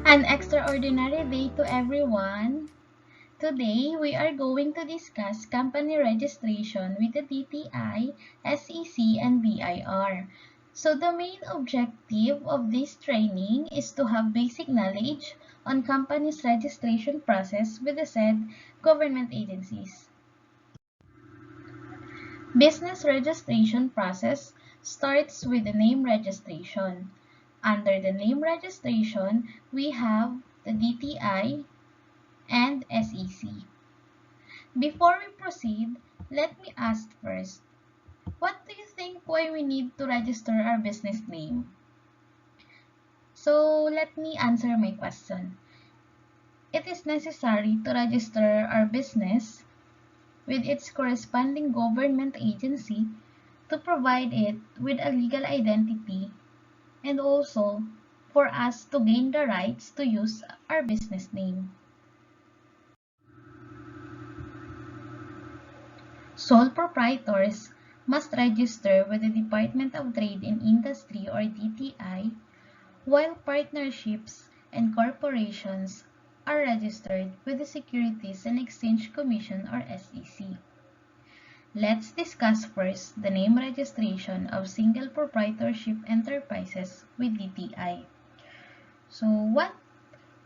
An extraordinary day to everyone. Today, we are going to discuss company registration with the DTI, SEC, and BIR. So the main objective of this training is to have basic knowledge on company's registration process with the said government agencies. Business registration process starts with the name registration. Under the name registration, we have the DTI and SEC. Before we proceed, let me ask first, what do you think why we need to register our business name? So let me answer my question. It is necessary to register our business with its corresponding government agency to provide it with a legal identity and also for us to gain the rights to use our business name. Sole proprietors must register with the Department of Trade and Industry or DTI, while partnerships and corporations are registered with the Securities and Exchange Commission or SEC. Let's discuss first the name registration of single proprietorship enterprises with DTI. So what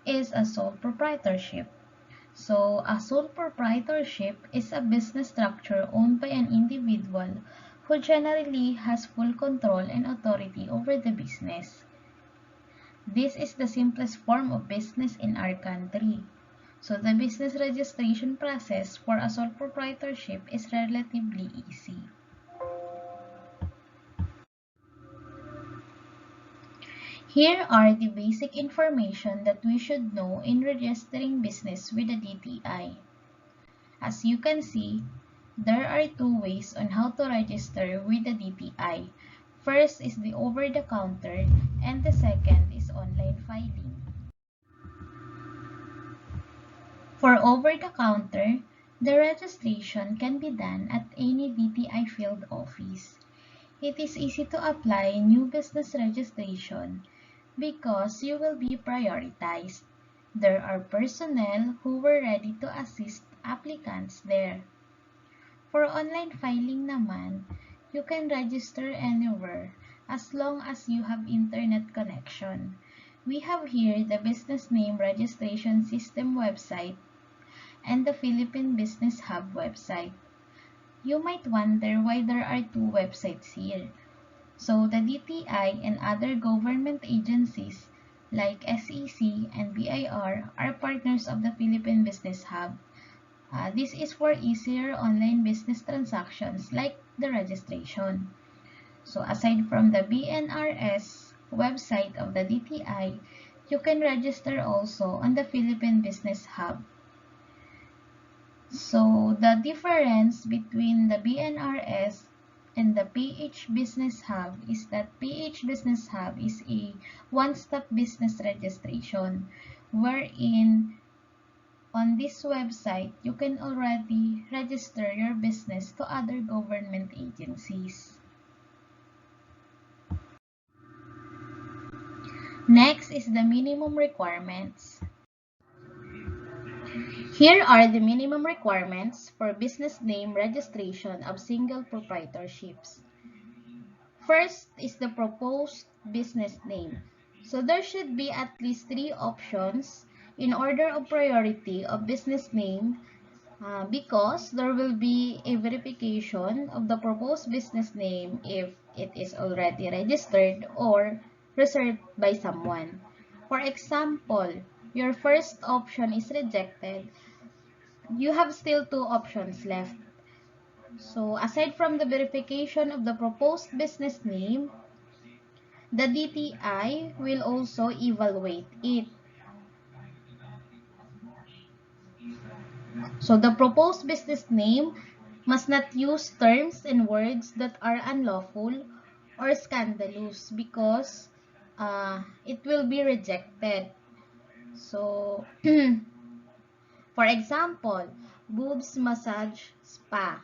is a sole proprietorship? So, a sole proprietorship is a business structure owned by an individual who generally has full control and authority over the business. This is the simplest form of business in our country. So, the business registration process for a sole proprietorship is relatively easy. Here are the basic information that we should know in registering business with the DTI. As you can see, there are two ways on how to register with the DTI. First is the over-the-counter and the second is online filing. For over-the-counter, the registration can be done at any DTI field office. It is easy to apply new business registration because you will be prioritized. There are personnel who were ready to assist applicants there. For online filing naman, you can register anywhere as long as you have internet connection. We have here the Business Name Registration System website and the Philippine Business Hub website. You might wonder why there are two websites here. So the DTI and other government agencies like SEC and BIR are partners of the Philippine Business Hub. This is for easier online business transactions like the registration. So aside from the BNRS website of the DTI, you can register also on the Philippine Business Hub. So the difference between the BNRS and the PH Business Hub is that PH Business Hub is a one-stop business registration wherein on this website, you can already register your business to other government agencies. Next is the minimum requirements. Here are the minimum requirements for business name registration of single proprietorships. First is the proposed business name. So there should be at least three options in order of priority of business name because there will be a verification of the proposed business name if it is already registered or reserved by someone. For example, your first option is rejected, you have still two options left. So, aside from the verification of the proposed business name, the DTI will also evaluate it. So, the proposed business name must not use terms and words that are unlawful or scandalous because it will be rejected. So, for example, boobs massage spa.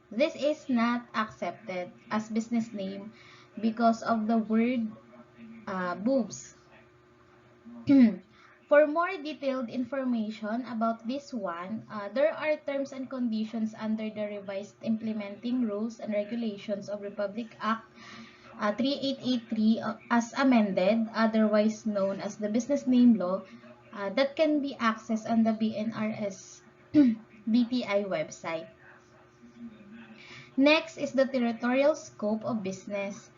This is not accepted as business name because of the word boobs. For more detailed information about this one, there are terms and conditions under the revised implementing rules and regulations of Republic Act 3883 as amended, otherwise known as the Business Name Law, that can be accessed on the BNRS DTI website. Next is the territorial scope of business.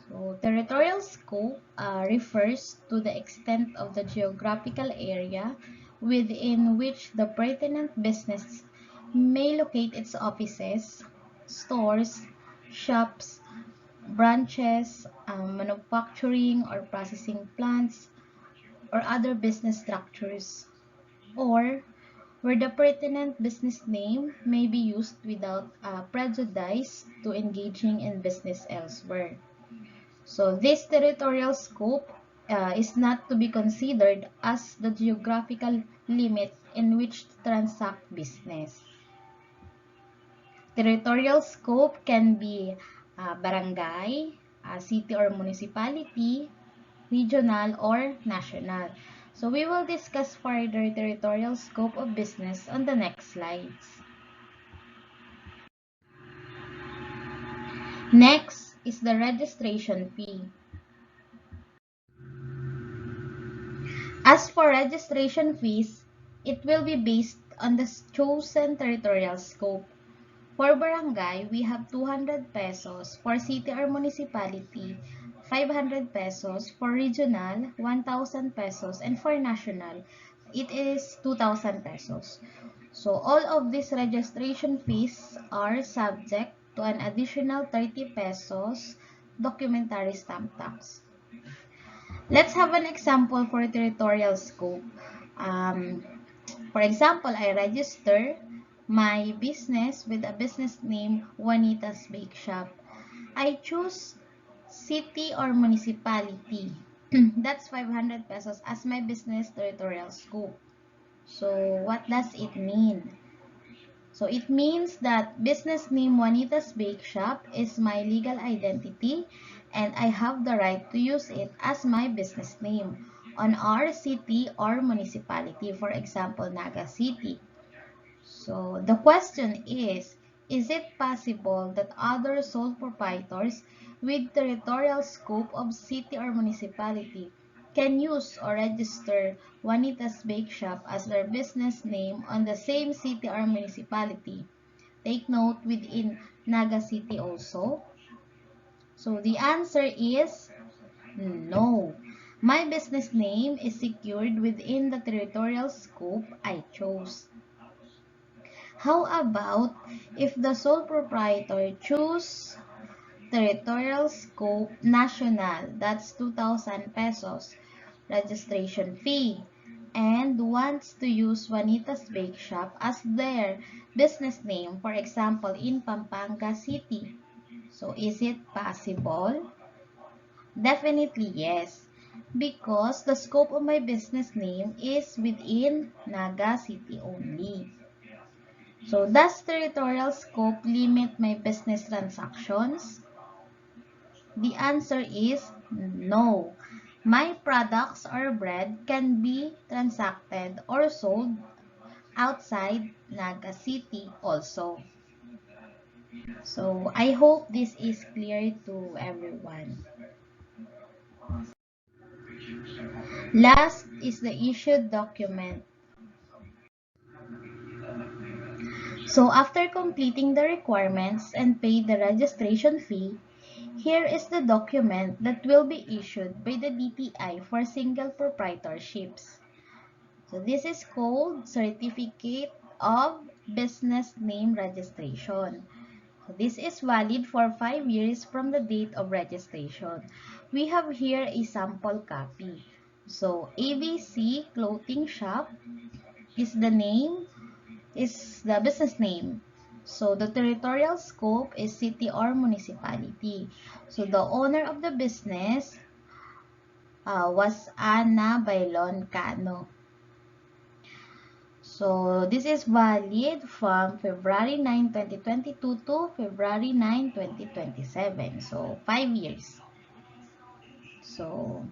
So, territorial scope refers to the extent of the geographical area within which the pertinent business may locate its offices, stores, shops, branches, manufacturing or processing plants, or other business structures, or where the pertinent business name may be used without prejudice to engaging in business elsewhere. So this territorial scope is not to be considered as the geographical limit in which to transact business. Territorial scope can be barangay, city or municipality, regional or national. So we will discuss further territorial scope of business on the next slides. Next is the registration fee. As for registration fees, it will be based on the chosen territorial scope. For barangay, we have 200 pesos. For city or municipality, 500 pesos. For regional, 1,000 pesos. And for national, it is 2,000 pesos. So all of these registration fees are subject to an additional 30 pesos documentary stamp tax. Let's have an example for territorial scope. For example, I register my business with a business name Juanita's Bake Shop. I choose city or municipality. That's 500 pesos as my business territorial scope. So what does it mean? So it means that business name Juanita's Bake Shop is my legal identity and I have the right to use it as my business name on our city or municipality, for example, Naga City. So the question is it possible that other sole proprietors with territorial scope of city or municipality can use or register Juanita's Bake Shop as their business name on the same city or municipality? Take note within Naga City also. So the answer is no. My business name is secured within the territorial scope I chose. How about if the sole proprietor choose territorial scope national, that's 2,000 pesos registration fee, and wants to use Juanita's Bake Shop as their business name, for example, in Pampanga City? So is it possible? Definitely yes, because the scope of my business name is within Naga City only. So does territorial scope limit my business transactions? The answer is no. My products or bread can be transacted or sold outside Naga City also. So I hope this is clear to everyone. Last is the issued document. So after completing the requirements and pay the registration fee, here is the document that will be issued by the DTI for single proprietorships. So this is called Certificate of Business Name Registration. So this is valid for 5 years from the date of registration. We have here a sample copy. So ABC Clothing Shop is the business name. So the territorial scope is city or municipality. So the owner of the business was Ana Bailon Cano. So this is valid from February 9, 2022 to February 9, 2027. So 5 years. So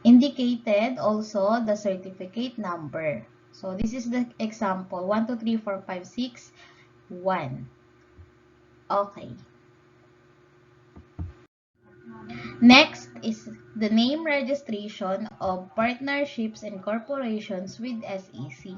Indicated also the certificate number. So this is the example 1, 2, 3, 4, 5, 6, 1. Okay. Next is the name registration of partnerships and corporations with SEC.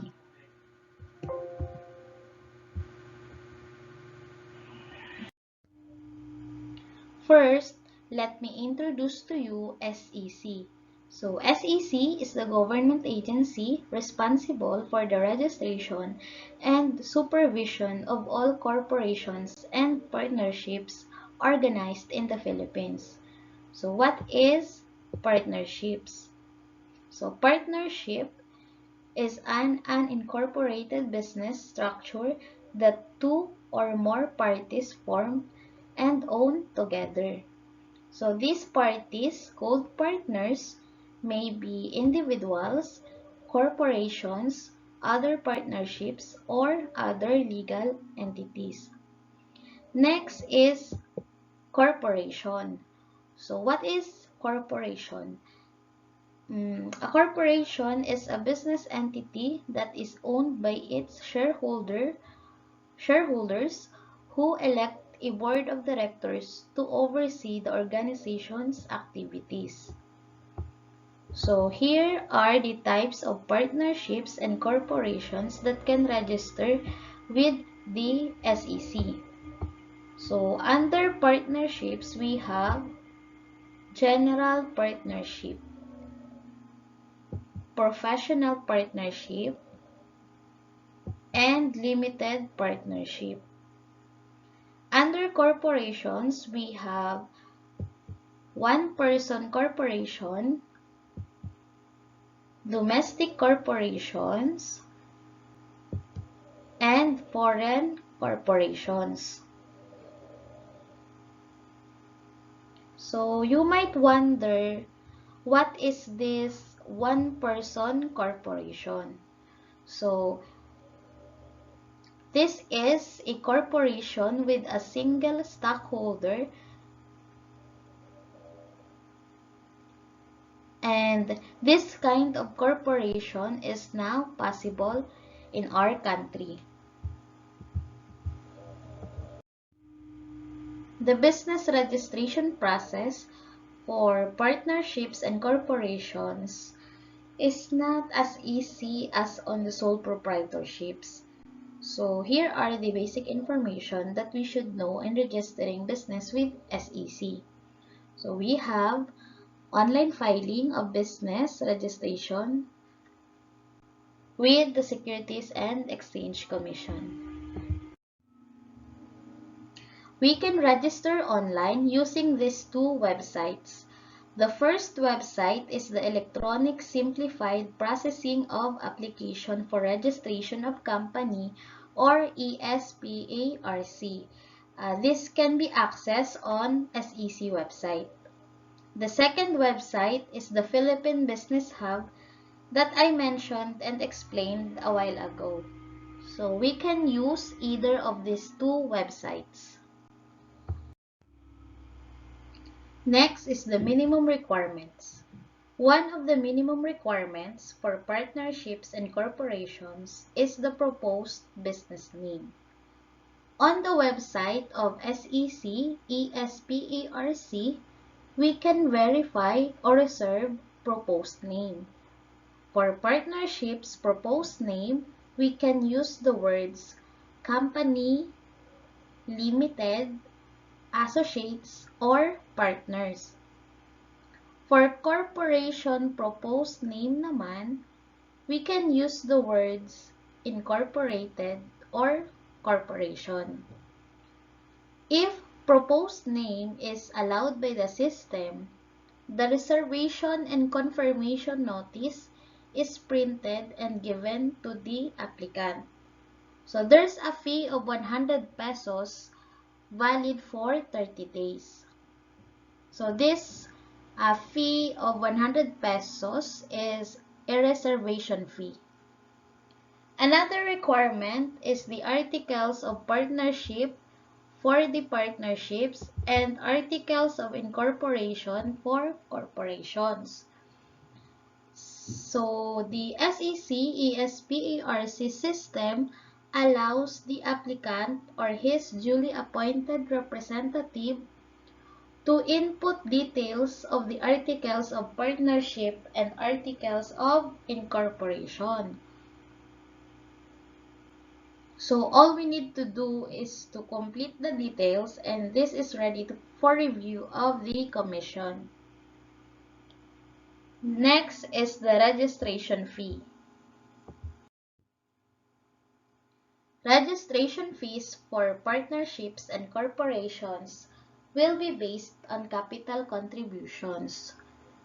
First, let me introduce to you SEC. So, SEC is the government agency responsible for the registration and supervision of all corporations and partnerships organized in the Philippines. So, what is partnerships? So, partnership is an unincorporated business structure that two or more parties form and own together. So these parties, called partners, may be individuals, corporations, other partnerships, or other legal entities. Next is corporation. So what is corporation? A corporation is a business entity that is owned by its shareholders who elect a board of directors to oversee the organization's activities. So here are the types of partnerships and corporations that can register with the SEC. So under partnerships, we have general partnership, professional partnership, and limited partnership. Under corporations, we have one-person corporation, domestic corporations, and foreign corporations. So you might wonder, what is this one-person corporation? So this is a corporation with a single stockholder, and this kind of corporation is now possible in our country. The business registration process for partnerships and corporations is not as easy as on the sole proprietorships. So here are the basic information that we should know in registering business with SEC. So we have online filing of business registration with the Securities and Exchange Commission. We can register online using these two websites. The first website is the Electronic Simplified Processing of Application for Registration of Company, or ESPARC. This can be accessed on SEC website. The second website is the Philippine Business Hub that I mentioned and explained a while ago. So we can use either of these two websites. Next is the minimum requirements. One of the minimum requirements for partnerships and corporations is the proposed business name. On the website of SEC ESPARC, we can verify or reserve proposed name. For partnerships proposed name, we can use the words company, limited, associates, or partners. For corporation proposed name naman, we can use the words incorporated or corporation. If proposed name is allowed by the system, the reservation and confirmation notice is printed and given to the applicant. So there's a fee of 100 pesos valid for 30 days. So this fee of 100 pesos is a reservation fee. Another requirement is the articles of partnership for the partnerships and articles of incorporation for corporations. So the SEC ESPARC system allows the applicant or his duly appointed representative to input details of the articles of partnership and articles of incorporation. So all we need to do is to complete the details, and this is ready for review of the commission. Next is the registration fee. Registration fees for partnerships and corporations will be based on capital contributions.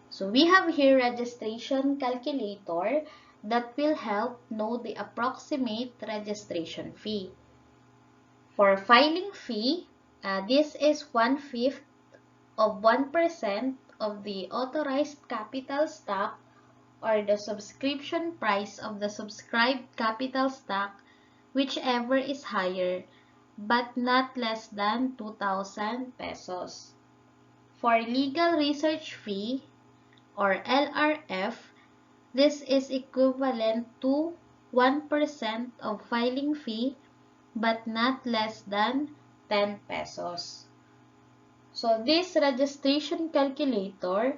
So we have here registration calculator that will help know the approximate registration fee. For filing fee, this is 1/5 of 1% of the authorized capital stock or the subscription price of the subscribed capital stock, whichever is higher, but not less than 2,000 pesos. For legal research fee or LRF, this is equivalent to 1% of filing fee, but not less than 10 pesos. So this registration calculator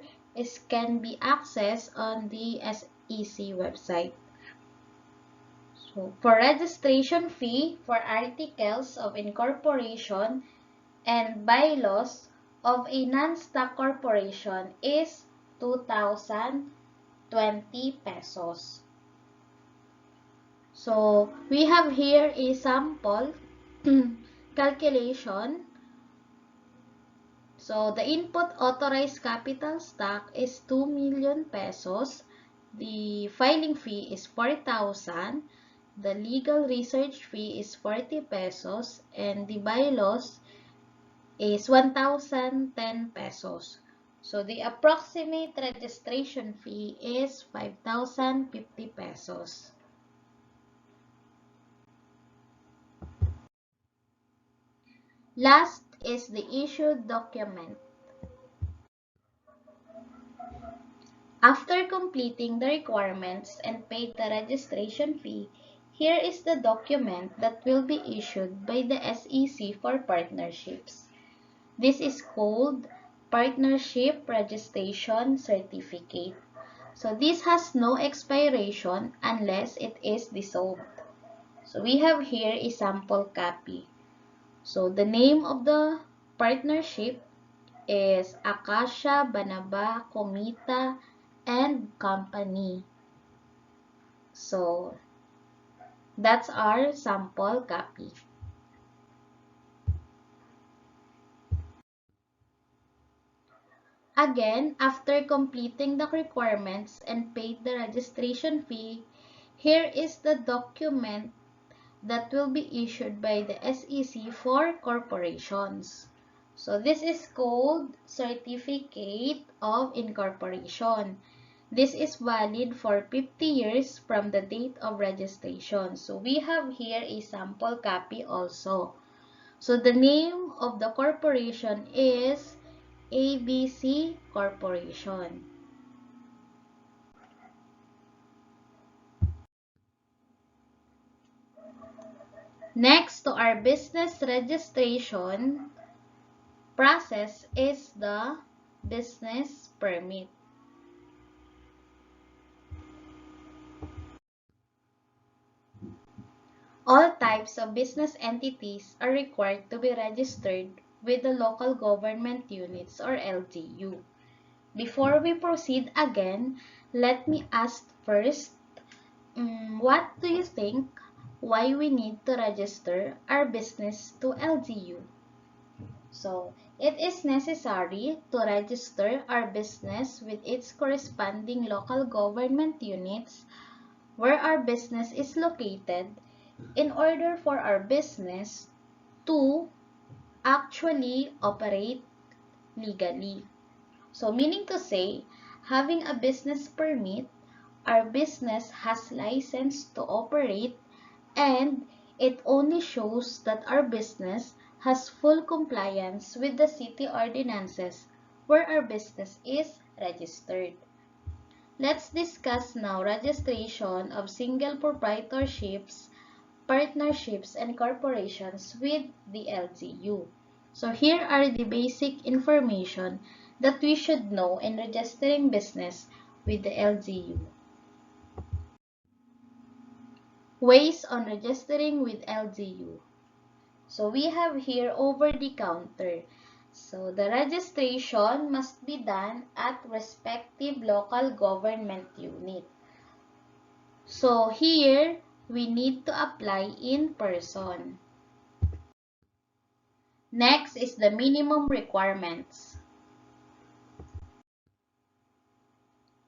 can be accessed on the SEC website. So for registration fee for articles of incorporation and bylaws of a non-stock corporation is 2,020 pesos. So we have here a sample calculation. So the input authorized capital stock is 2 million pesos. The filing fee is 4,000. The legal research fee is 40 pesos. And the bylaws is 1,010 pesos. So the approximate registration fee is 5,050 pesos. Last is the issued document. After completing the requirements and paid the registration fee, here is the document that will be issued by the SEC for partnerships. This is called Partnership Registration Certificate. So this has no expiration unless it is dissolved. So we have here a sample copy. So the name of the partnership is Akasha Banaba Komita and Company. So that's our sample copy. Again, after completing the requirements and paid the registration fee, here is the document that will be issued by the SEC for corporations. So this is called Certificate of Incorporation. This is valid for 50 years from the date of registration. So we have here a sample copy also. So the name of the corporation is ABC Corporation. Next to our business registration process is the business permit. All types of business entities are required to be registered with the local government units or LGU. Before we proceed again, let me ask first, what do you think why we need to register our business to LGU? So, it is necessary to register our business with its corresponding local government units where our business is located in order for our business to actually operate legally. So, meaning to say, having a business permit, our business has license to operate, and it only shows that our business has full compliance with the city ordinances where our business is registered. Let's discuss now registration of single proprietorships, partnerships, and corporations with the LGU. So here are the basic information that we should know in registering business with the LGU. Ways on registering with LGU. So we have here over the counter. So the registration must be done at respective local government unit. So here we need to apply in person. Next is the minimum requirements.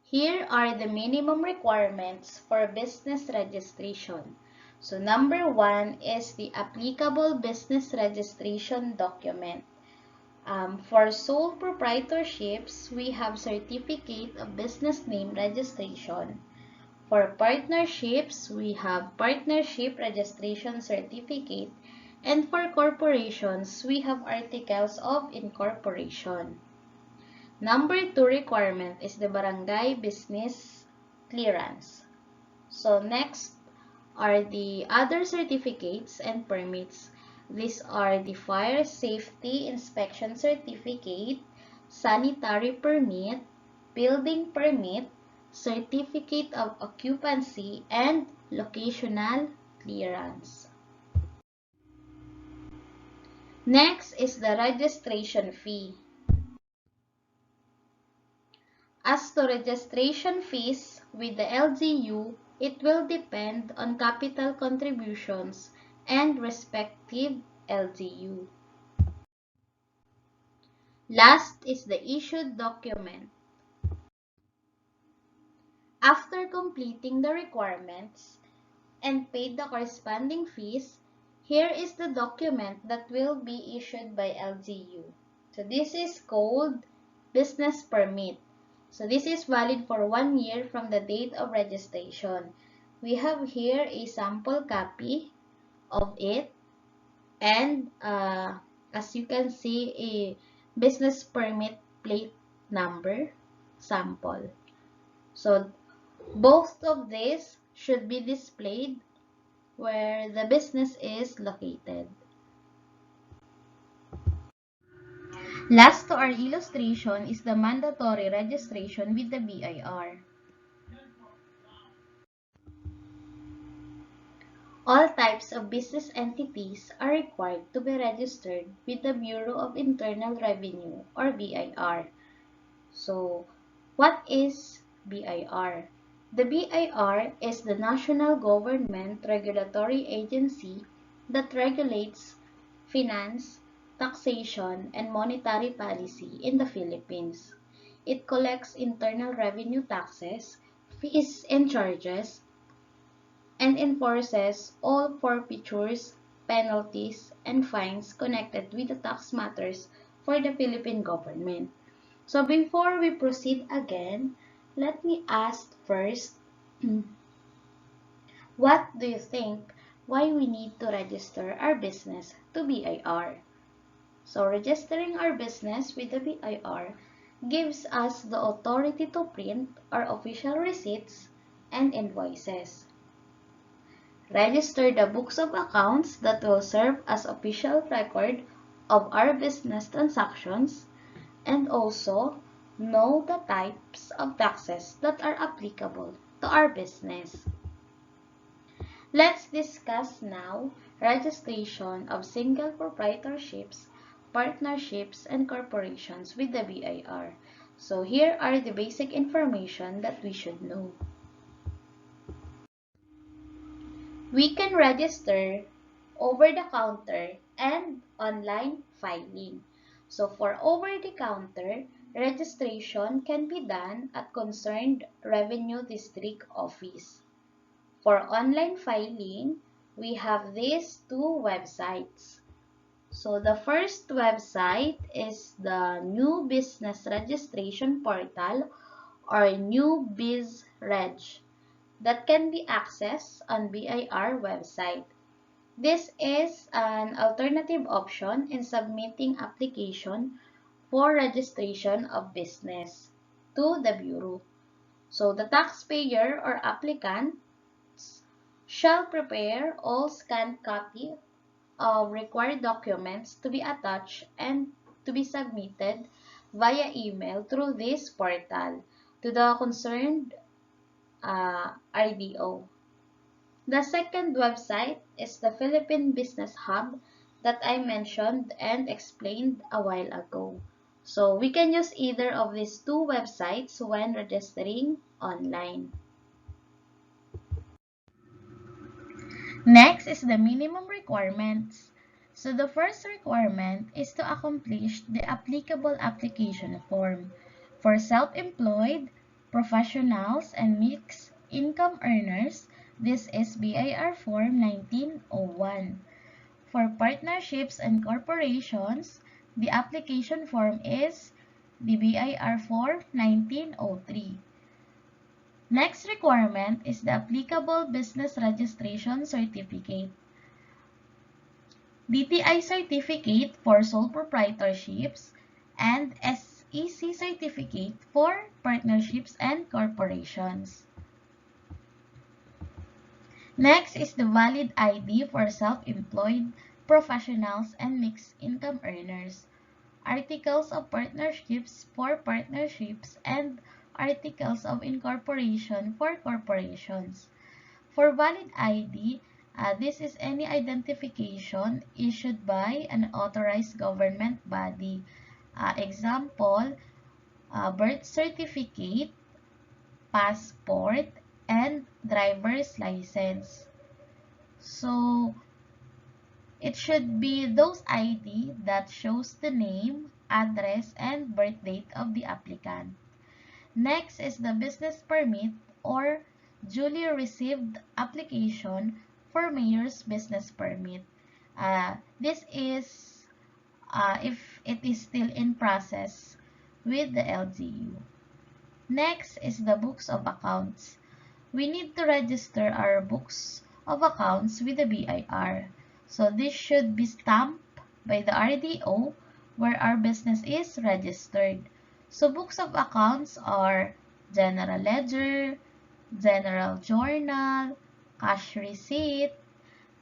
Here are the minimum requirements for business registration. So number 1 is the applicable business registration document. For sole proprietorships, we have Certificate of Business Name Registration. For partnerships, we have Partnership Registration Certificate. And for corporations, we have Articles of Incorporation. Number 2 requirement is the Barangay Business Clearance. So next are the other certificates and permits. These are the Fire Safety Inspection Certificate, Sanitary Permit, Building Permit, Certificate of Occupancy, and Locational Clearance. Next is the registration fee. As to registration fees with the LGU, it will depend on capital contributions and respective LGU. Last is the issued document. After completing the requirements and paid the corresponding fees, here is the document that will be issued by LGU. So this is called business permit. So this is valid for 1 year from the date of registration. We have here a sample copy of it, and as you can see, a business permit plate number sample. So both of these should be displayed where the business is located. Last to our illustration is the mandatory registration with the BIR. All types of business entities are required to be registered with the Bureau of Internal Revenue or BIR. So, what is BIR? The BIR is the national government regulatory agency that regulates finance, taxation, and monetary policy in the Philippines. It collects internal revenue taxes, fees and charges, and enforces all forfeitures, penalties, and fines connected with the tax matters for the Philippine government. So before we proceed again, let me ask first, what do you think why we need to register our business to BIR? So registering our business with the BIR gives us the authority to print our official receipts and invoices. Register the books of accounts that will serve as official record of our business transactions, and also know the types of taxes that are applicable to our business. Let's discuss now registration of single proprietorships, partnerships, and corporations with the BIR. So here are the basic information that we should know. We can register over the counter and online filing. So for over the counter, registration can be done at concerned revenue district office. For online filing, we have these two websites. So the first website is the New Business Registration Portal or New Biz Reg that can be accessed on BIR website. This is an alternative option in submitting application for registration of business to the Bureau. So the taxpayer or applicant shall prepare all scanned copy of required documents to be attached and to be submitted via email through this portal to the concerned RDO. The second website is the Philippine Business Hub that I mentioned and explained a while ago. So we can use either of these two websites when registering online. Next is the minimum requirements. So the first requirement is to accomplish the applicable application form. For self-employed, professionals, and mixed income earners, this is BIR Form 1901. For partnerships and corporations, the application form is the BIR Form 1903. Next requirement is the applicable business registration certificate. DTI certificate for sole proprietorships and SEC certificate for partnerships and corporations. Next is the valid ID for self-employed, professionals, and mixed income earners. Articles of partnerships for partnerships and articles of incorporation for corporations. For valid ID, this is any identification issued by an authorized government body. Example, birth certificate, passport, and driver's license. So, it should be those ID that shows the name, address, and birth date of the applicant. Next is the business permit or duly received application for mayor's business permit. This is if it is still in process with the LGU. Next is the books of accounts. We need to register our books of accounts with the BIR. So this should be stamped by the RDO where our business is registered. So books of accounts are general ledger, general journal, cash receipt,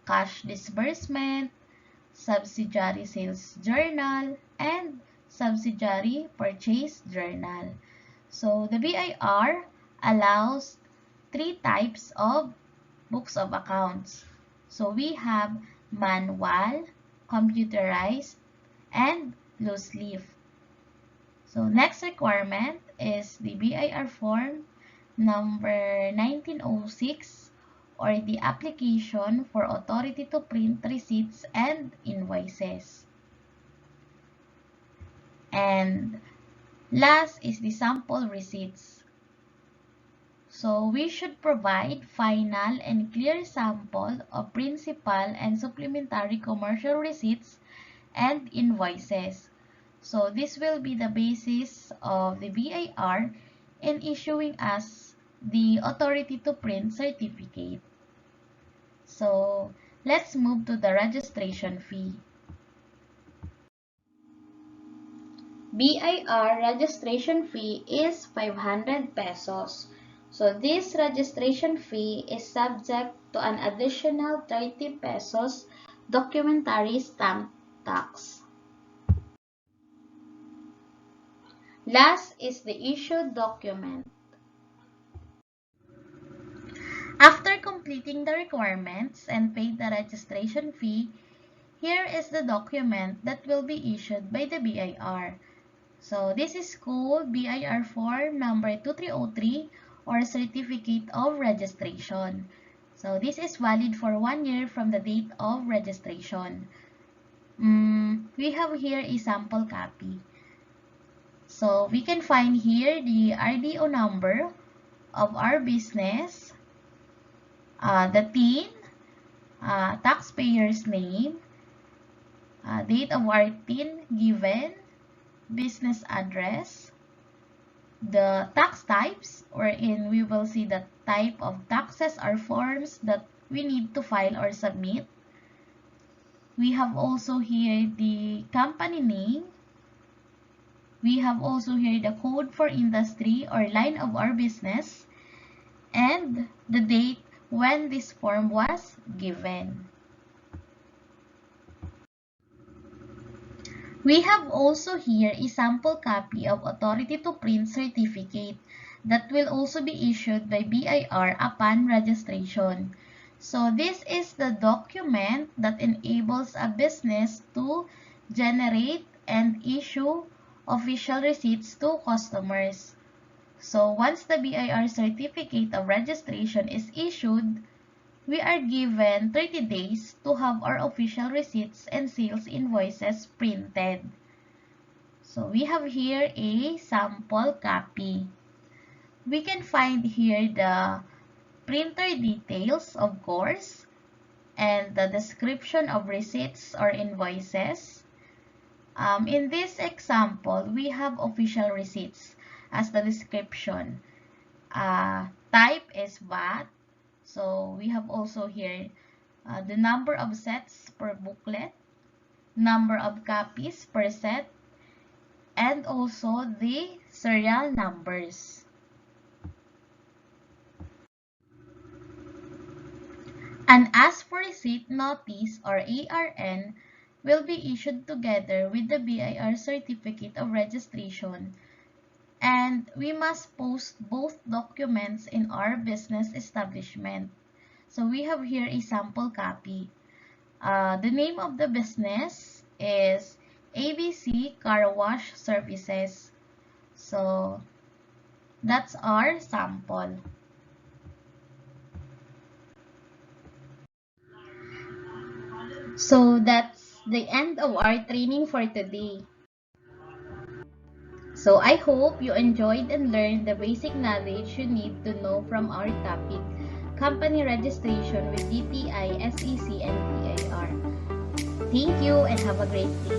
cash disbursement, subsidiary sales journal, and subsidiary purchase journal. So the BIR allows three types of books of accounts. So we have manual, computerized, and loose leaf. So next requirement is the BIR form number 1906 or the application for authority to print receipts and invoices. And last is the sample receipts. So we should provide final and clear sample of principal and supplementary commercial receipts and invoices. So this will be the basis of the BIR in issuing us the authority to print certificate. So let's move to the registration fee. BIR registration fee is 500 pesos. So this registration fee is subject to an additional 30 pesos documentary stamp tax. Last is the issued document. After completing the requirements and paid the registration fee, here is the document that will be issued by the BIR. So this is called BIR form number 2303 or Certificate of Registration. So this is valid for 1 year from the date of registration. We have here a sample copy. So we can find here the RDO number of our business, the TIN, taxpayer's name, date of our TIN given, business address, the tax types, wherein we will see the type of taxes or forms that we need to file or submit. We have also here the company name, We have also here the code for industry or line of our business and the date when this form was given. We have also here a sample copy of Authority to Print certificate that will also be issued by BIR upon registration. So this is the document that enables a business to generate and issue official receipts to customers. So once the BIR certificate of registration is issued, we are given 30 days to have our official receipts and sales invoices printed. So we have here a sample copy. We can find here the printer details, of course, and the description of receipts or invoices. In this example, we have official receipts as the description. Type is VAT. So we have also here the number of sets per booklet, number of copies per set, and also the serial numbers. An ask for receipt notice or ARN will be issued together with the BIR certificate of registration, and we must post both documents in our business establishment. So we have here a sample copy. The name of the business is ABC Car Wash Services. So that's our sample. So that's the end of our training for today. So I hope you enjoyed and learned the basic knowledge you need to know from our topic, company registration with DTI, SEC, and BIR. Thank you and have a great day.